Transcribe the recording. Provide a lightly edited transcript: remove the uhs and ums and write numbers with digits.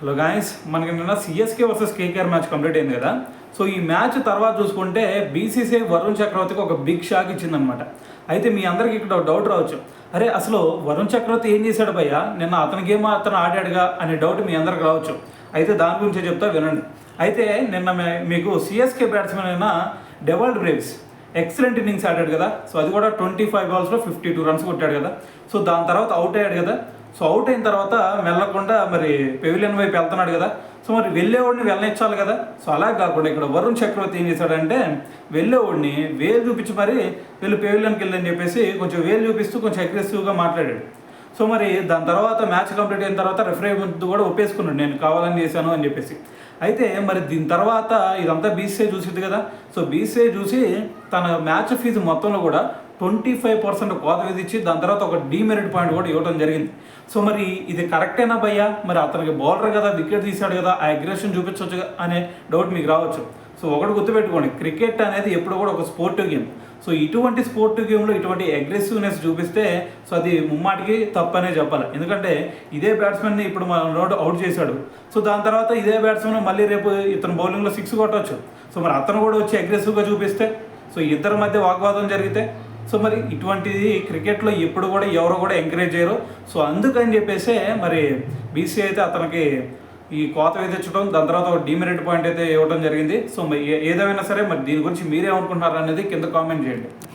Hello guys, మనకి నిన్న CSK versus KKR match complete అయింది కదా. సో ఈ మ్యాచ్ తర్వాత చూసుకుంటే బీసీసీఐ వరుణ్ చక్రవర్తికి ఒక బిగ్ షాక్ ఇచ్చిందనమాట. అయితే మీ అందరికీ ఇక్కడ డౌట్ రావచ్చు, అరే అసలు వరుణ్ చక్రవర్తి ఏం చేశాడు భయ్యా, నిన్న అతని గేమ్ అతను ఆడాడుగా అనే డౌట్ మీ అందరికి రావచ్చు. అయితే దాని గురించే చెప్తా వినండి. అయితే నిన్న మీకు సిఎస్కే బ్యాట్స్మెన్ అయిన డెవాల్డ్ బ్రేవ్స్ ఎక్సలెంట్ ఇన్నింగ్స్ ఆడాడు కదా. సో అది కూడా 25 బాల్స్లో 52 రన్స్ కొట్టాడు కదా. సో దాని తర్వాత అవుట్ అయ్యాడు కదా. సో అవుట్ అయిన తర్వాత వెళ్ళకుండా మరి పెవిలియన్ వైపు వెళ్తున్నాడు కదా. సో మరి వెళ్ళేవాడిని వెళ్ళనిచ్చాలి కదా. సో అలా కాకుండా ఇక్కడ వరుణ్ చక్రవర్తి ఏం చేశాడంటే వెళ్ళేవాడిని వేలు చూపించి మరి వెళ్ళి పెవిలియన్కి వెళ్ళని చెప్పేసి కొంచెం వేలు చూపిస్తూ కొంచెం అగ్రెసివ్గా మాట్లాడాడు. సో మరి దాని తర్వాత మ్యాచ్ కంప్లీట్ అయిన తర్వాత రెఫరీ ముందు కూడా ఒప్పేసుకున్నాడు, నేను కావాలని చేశాను అని చెప్పేసి. అయితే మరి దీని తర్వాత ఇదంతా బీసీఐ చూసింది కదా. సో బీసీఐ చూసి తన మ్యాచ్ ఫీజు మొత్తంలో కూడా 25% కోత విధించి దాని తర్వాత ఒక డీమెరిట్ పాయింట్ కూడా ఇవ్వడం జరిగింది. సో మరి ఇది కరెక్టేనా భయ్యా, మరి అతనికి బౌలర్ కదా, వికెట్ తీశాడు కదా, ఆ అగ్రెషన్ చూపించవచ్చు అనే డౌట్ మీకు రావచ్చు. సో ఒకటి గుర్తుపెట్టుకోండి, క్రికెట్ అనేది ఎప్పుడు కూడా ఒక స్పోర్టివ్ గేమ్. సో ఇటువంటి స్పోర్టివ్ గేమ్లో ఇటువంటి అగ్రెసివ్నెస్ చూపిస్తే సో అది ముమ్మాటికి తప్పనే చెప్పాలి. ఎందుకంటే ఇదే బ్యాట్స్మెన్ని ఇప్పుడు మన అవుట్ చేశాడు. సో దాని తర్వాత ఇదే బ్యాట్స్మెన్ మళ్ళీ రేపు ఇతను బౌలింగ్లో 6 కొట్టవచ్చు. సో మరి అతను కూడా వచ్చి అగ్రెసివ్గా చూపిస్తే, సో ఇద్దరి మధ్య వాగ్వాదం జరిగితే, సో మరి ఇటువంటిది క్రికెట్లో ఎప్పుడు కూడా ఎవరు కూడా ఎంకరేజ్ చేయరు. సో అందుకని చెప్పేసి మరి బీసీ అయితే అతనికి ఈ కోత విధించడం, దాని తర్వాత ఒక డీమెరిట్ పాయింట్ అయితే ఇవ్వడం జరిగింది. సో మరి ఏదేమైనా సరే మరి దీని గురించి మీరేమనుకుంటున్నారు అనేది కింద కామెంట్ చేయండి.